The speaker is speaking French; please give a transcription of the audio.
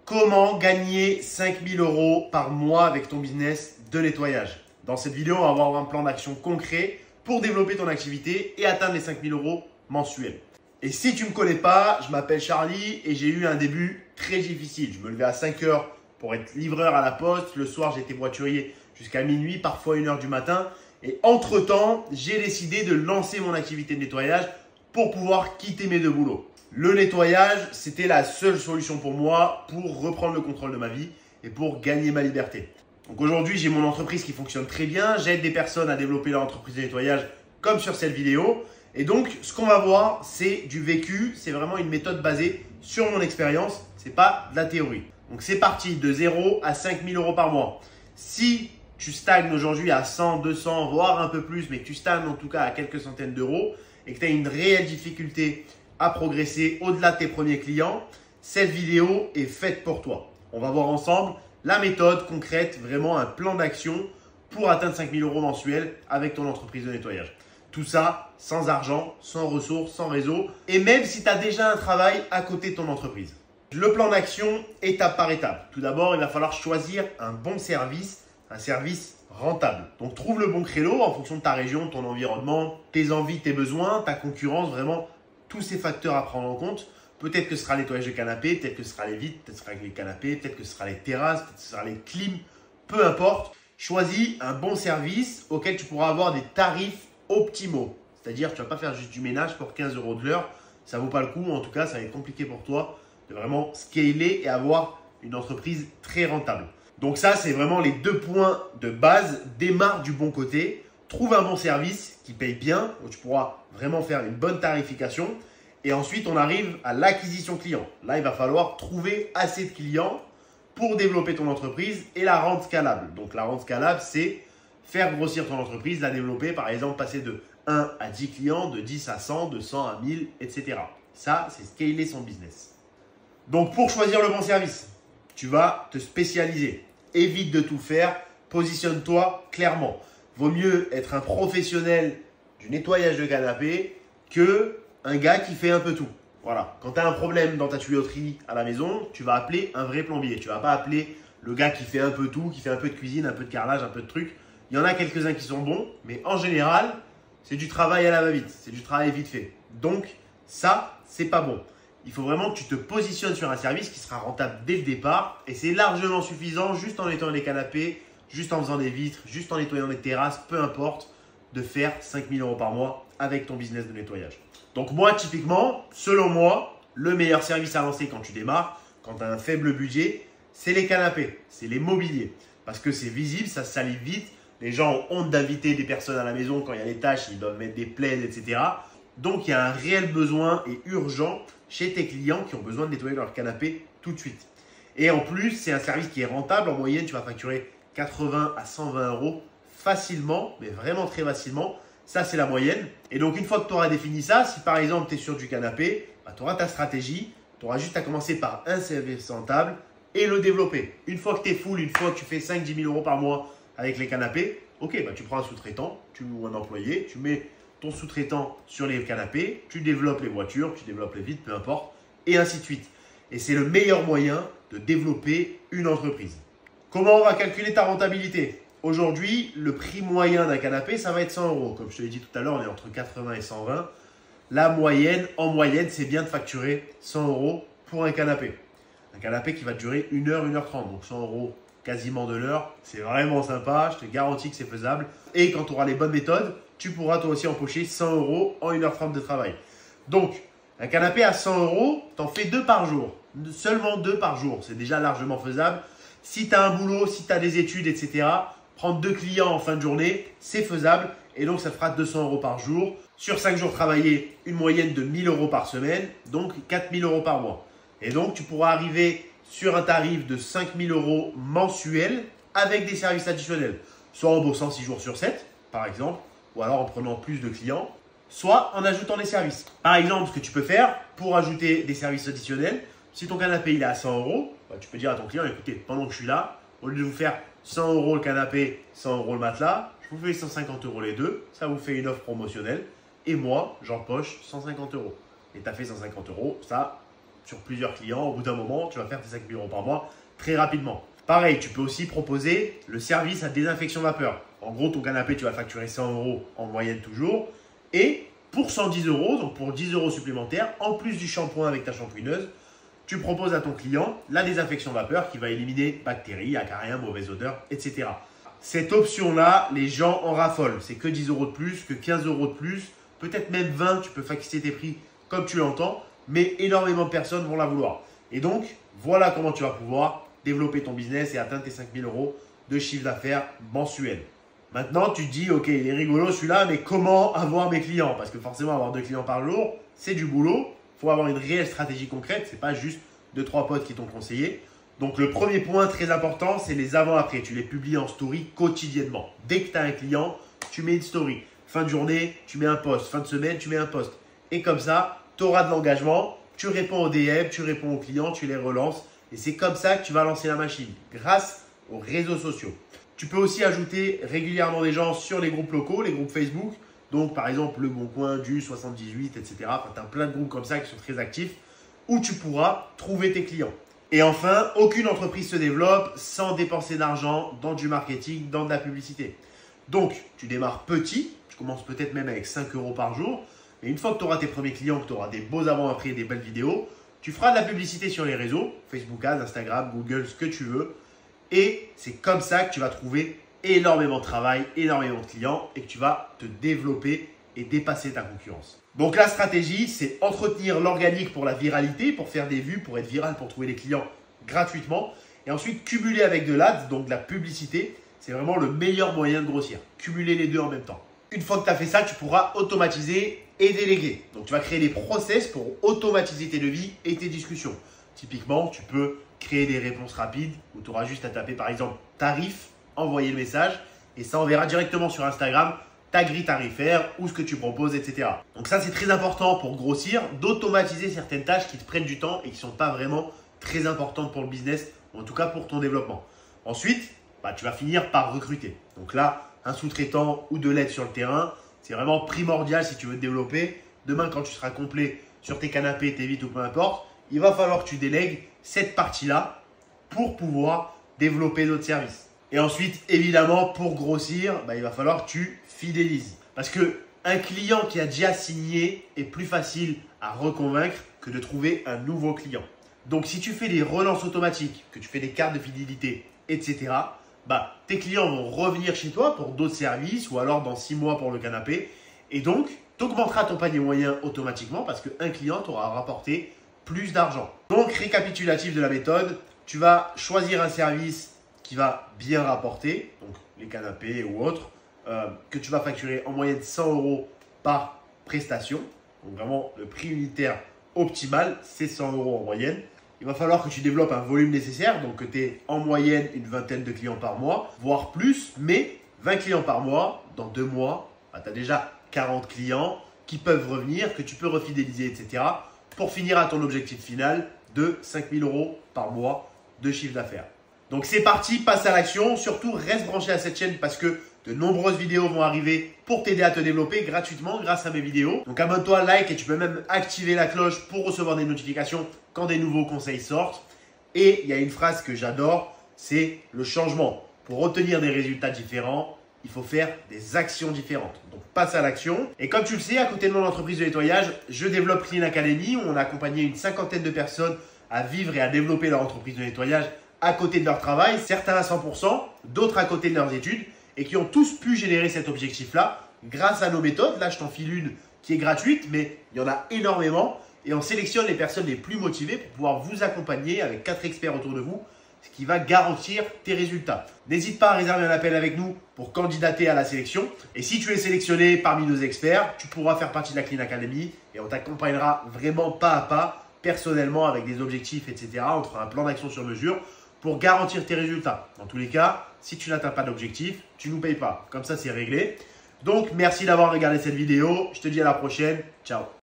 Comment gagner 5 000 € par mois avec ton business de nettoyage? Dans cette vidéo, on va voir un plan d'action concret pour développer ton activité et atteindre les 5 000 € mensuels. Et si tu ne me connais pas, je m'appelle Charlie et j'ai eu un début très difficile. Je me levais à 5 h pour être livreur à la poste. Le soir, j'étais voiturier jusqu'à minuit, parfois 1 h du matin. Et entre-temps, j'ai décidé de lancer mon activité de nettoyage pour pouvoir quitter mes deux boulots. Le nettoyage, c'était la seule solution pour moi pour reprendre le contrôle de ma vie et pour gagner ma liberté. Donc aujourd'hui, j'ai mon entreprise qui fonctionne très bien. J'aide des personnes à développer leur entreprise de nettoyage comme sur cette vidéo. Et donc, ce qu'on va voir, c'est du vécu. C'est vraiment une méthode basée sur mon expérience. Ce n'est pas de la théorie. Donc, c'est parti de 0 à 5 000 € par mois. Si tu stagnes aujourd'hui à 100, 200, voire un peu plus, mais que tu stagnes en tout cas à quelques centaines d'euros et que tu as une réelle difficulté à progresser au-delà de tes premiers clients, cette vidéo est faite pour toi. On va voir ensemble la méthode concrète, vraiment un plan d'action pour atteindre 5 000 € mensuels avec ton entreprise de nettoyage. Tout ça sans argent, sans ressources, sans réseau et même si tu as déjà un travail à côté de ton entreprise. Le plan d'action, étape par étape. Tout d'abord, il va falloir choisir un bon service, un service rentable. Donc, trouve le bon créneau en fonction de ta région, ton environnement, tes envies, tes besoins, ta concurrence, vraiment tous ces facteurs à prendre en compte. Peut-être que ce sera le nettoyage de canapé, peut-être que ce sera les vitres, peut-être que ce sera les canapés, peut-être que ce sera les terrasses, peut-être que ce sera les clims, peu importe. Choisis un bon service auquel tu pourras avoir des tarifs optimaux. C'est-à-dire, tu ne vas pas faire juste du ménage pour 15 € de l'heure. Ça ne vaut pas le coup. En tout cas, ça va être compliqué pour toi de vraiment scaler et avoir une entreprise très rentable. Donc ça, c'est vraiment les 2 points de base. Démarre du bon côté. Trouve un bon service qui paye bien, où tu pourras vraiment faire une bonne tarification. Et ensuite, on arrive à l'acquisition client. Là, il va falloir trouver assez de clients pour développer ton entreprise et la rendre scalable. Donc, la rendre scalable, c'est faire grossir ton entreprise, la développer, par exemple, passer de 1 à 10 clients, de 10 à 100, de 100 à 1000, etc. Ça, c'est scaler son business. Donc, pour choisir le bon service, tu vas te spécialiser. Évite de tout faire. Positionne-toi clairement. Vaut mieux être un professionnel du nettoyage de canapé que un gars qui fait un peu tout. Voilà. Quand tu as un problème dans ta tuyauterie à la maison, tu vas appeler un vrai plombier. Tu ne vas pas appeler le gars qui fait un peu tout, qui fait un peu de cuisine, un peu de carrelage, un peu de trucs. Il y en a quelques-uns qui sont bons, mais en général, c'est du travail à la va-vite. C'est du travail vite fait. Donc, ça, c'est pas bon. Il faut vraiment que tu te positionnes sur un service qui sera rentable dès le départ. Et c'est largement suffisant, juste en nettoyant les canapés, juste en faisant des vitres, juste en nettoyant des terrasses, peu importe, de faire 5 000 € par mois avec ton business de nettoyage. Donc moi, typiquement, selon moi, le meilleur service à lancer quand tu démarres, quand tu as un faible budget, c'est les canapés, c'est les mobiliers. Parce que c'est visible, ça se salit vite. Les gens ont honte d'inviter des personnes à la maison quand il y a des tâches, ils doivent mettre des plaids, etc. Donc, il y a un réel besoin et urgent chez tes clients qui ont besoin de nettoyer leur canapé tout de suite. Et en plus, c'est un service qui est rentable. En moyenne, tu vas facturer 80 à 120 € facilement, mais vraiment très facilement. Ça, c'est la moyenne. Et donc, une fois que tu auras défini ça, si par exemple, tu es sur du canapé, tu auras ta stratégie. Tu auras juste à commencer par un service rentable et le développer. Une fois que tu es full, une fois que tu fais 5-10 000 € par mois avec les canapés, ok, tu prends un sous-traitant ou un employé, tu mets ton sous-traitant sur les canapés, tu développes les voitures, tu développes les vitres, peu importe, et ainsi de suite. Et c'est le meilleur moyen de développer une entreprise. Comment on va calculer ta rentabilité? Aujourd'hui, le prix moyen d'un canapé, ça va être 100 €. Comme je te l'ai dit tout à l'heure, on est entre 80 et 120. La moyenne, en moyenne, c'est bien de facturer 100 € pour un canapé. Un canapé qui va durer 1 h, 1 h 30. Donc 100 € quasiment de l'heure. C'est vraiment sympa. Je te garantis que c'est faisable. Et quand tu auras les bonnes méthodes, tu pourras toi aussi empocher 100 € en 1 h 30 de travail. Donc, un canapé à 100 €, tu en fais 2 par jour. Seulement 2 par jour. C'est déjà largement faisable. Si tu as un boulot, si tu as des études, etc., prendre 2 clients en fin de journée, c'est faisable. Et donc, ça te fera 200 € par jour. Sur 5 jours travaillés, une moyenne de 1 000 € par semaine. Donc, 4 000 € par mois. Et donc, tu pourras arriver sur un tarif de 5 000 € mensuels avec des services additionnels. Soit en bossant 6 jours sur 7, par exemple, ou alors en prenant plus de clients, soit en ajoutant des services. Par exemple, ce que tu peux faire pour ajouter des services additionnels, si ton canapé il est à 100 €, tu peux dire à ton client, écoutez, pendant que je suis là, au lieu de vous faire 100 € le canapé, 100 € le matelas, je vous fais 150 € les deux, ça vous fait une offre promotionnelle et moi, j'empoche 150 €. Et tu as fait 150 €, ça, sur plusieurs clients. Au bout d'un moment, tu vas faire tes 5 000 € par mois très rapidement. Pareil, tu peux aussi proposer le service à désinfection vapeur. En gros, ton canapé, tu vas facturer 100 € en moyenne toujours. Et pour 110 €, donc pour 10 € supplémentaires, en plus du shampoing avec ta shampooineuse, tu proposes à ton client la désinfection vapeur qui va éliminer bactéries, acariens, mauvaise odeur, etc. Cette option-là, les gens en raffolent. C'est que 10 € de plus, que 15 € de plus, peut-être même 20, tu peux fixer tes prix comme tu l'entends, mais énormément de personnes vont la vouloir. Et donc, voilà comment tu vas pouvoir développer ton business et atteindre tes 5 000 € de chiffre d'affaires mensuel. Maintenant, tu te dis, ok, il est rigolo celui-là, mais comment avoir mes clients? Parce que forcément, avoir 2 clients par jour, c'est du boulot. Il faut avoir une réelle stratégie concrète. Ce n'est pas juste 2-3 potes qui t'ont conseillé. Donc, le premier point très important, c'est les avant-après. Tu les publies en story quotidiennement. Dès que tu as un client, tu mets une story. Fin de journée, tu mets un post. Fin de semaine, tu mets un post. Et comme ça, tu auras de l'engagement. Tu réponds aux DM, tu réponds aux clients, tu les relances. Et c'est comme ça que tu vas lancer la machine, grâce aux réseaux sociaux. Tu peux aussi ajouter régulièrement des gens sur les groupes locaux, les groupes Facebook. Donc, par exemple, Le Bon Coin, du 78, etc. Enfin, tu as plein de groupes comme ça qui sont très actifs où tu pourras trouver tes clients. Et enfin, aucune entreprise se développe sans dépenser d'argent dans du marketing, dans de la publicité. Donc, tu démarres petit. Tu commences peut-être même avec 5 € par jour. Mais une fois que tu auras tes premiers clients, que tu auras des beaux avant-après et des belles vidéos, tu feras de la publicité sur les réseaux, Facebook Ads, Instagram, Google, ce que tu veux. Et c'est comme ça que tu vas trouver énormément de travail, énormément de clients et que tu vas te développer et dépasser ta concurrence. Donc la stratégie, c'est entretenir l'organique pour la viralité, pour faire des vues, pour être viral, pour trouver des clients gratuitement. Et ensuite, cumuler avec de l'ADS, donc de la publicité, c'est vraiment le meilleur moyen de grossir. Cumuler les deux en même temps. Une fois que tu as fait ça, tu pourras automatiser et déléguer. Donc, tu vas créer des process pour automatiser tes devis et tes discussions. Typiquement, tu peux créer des réponses rapides où tu auras juste à taper par exemple tarif, envoyer le message et ça enverra directement sur Instagram ta grille tarifaire ou ce que tu proposes, etc. Donc ça, c'est très important pour grossir, d'automatiser certaines tâches qui te prennent du temps et qui ne sont pas vraiment très importantes pour le business, ou en tout cas pour ton développement. Ensuite, tu vas finir par recruter. Donc là, un sous-traitant ou de l'aide sur le terrain, c'est vraiment primordial si tu veux te développer. Demain, quand tu seras complet sur tes canapés, tes vitres ou peu importe, il va falloir que tu délègues cette partie-là pour pouvoir développer d'autres services. Et ensuite, évidemment, pour grossir, il va falloir que tu fidélises. Parce qu'un client qui a déjà signé est plus facile à reconvaincre que de trouver un nouveau client. Donc, si tu fais des relances automatiques, que tu fais des cartes de fidélité, etc., tes clients vont revenir chez toi pour d'autres services ou alors dans 6 mois pour le canapé. Et donc, tu augmenteras ton panier moyen automatiquement parce qu'un client t'aura rapporté plus d'argent. Donc, récapitulatif de la méthode, tu vas choisir un service qui va bien rapporter, donc les canapés ou autres, que tu vas facturer en moyenne 100 € par prestation. Donc, vraiment, le prix unitaire optimal, c'est 100 € en moyenne. Il va falloir que tu développes un volume nécessaire, donc que tu aies en moyenne une vingtaine de clients par mois, voire plus, mais 20 clients par mois, dans 2 mois, tu as déjà 40 clients qui peuvent revenir, que tu peux refidéliser, etc. pour finir à ton objectif final de 5 000 € par mois de chiffre d'affaires. Donc c'est parti, passe à l'action. Surtout, reste branché à cette chaîne parce que de nombreuses vidéos vont arriver pour t'aider à te développer gratuitement grâce à mes vidéos. Donc abonne-toi, like et tu peux même activer la cloche pour recevoir des notifications quand des nouveaux conseils sortent. Et il y a une phrase que j'adore, c'est le changement. Pour obtenir des résultats différents, il faut faire des actions différentes. Donc passe à l'action. Et comme tu le sais, à côté de mon entreprise de nettoyage, je développe Clean Academy où on a accompagné une 50aine de personnes à vivre et à développer leur entreprise de nettoyage à côté de leur travail, certains à 100%, d'autres à côté de leurs études et qui ont tous pu générer cet objectif-là grâce à nos méthodes. Là, je t'en file une qui est gratuite, mais il y en a énormément et on sélectionne les personnes les plus motivées pour pouvoir vous accompagner avec 4 experts autour de vous, ce qui va garantir tes résultats. N'hésite pas à réserver un appel avec nous pour candidater à la sélection. Et si tu es sélectionné parmi nos experts, tu pourras faire partie de la Clean Academy et on t'accompagnera vraiment pas à pas, personnellement, avec des objectifs, etc. On te fera un plan d'action sur mesure pour garantir tes résultats. Dans tous les cas, si tu n'atteins pas d'objectif, tu ne nous payes pas. Comme ça, c'est réglé. Donc, merci d'avoir regardé cette vidéo. Je te dis à la prochaine. Ciao.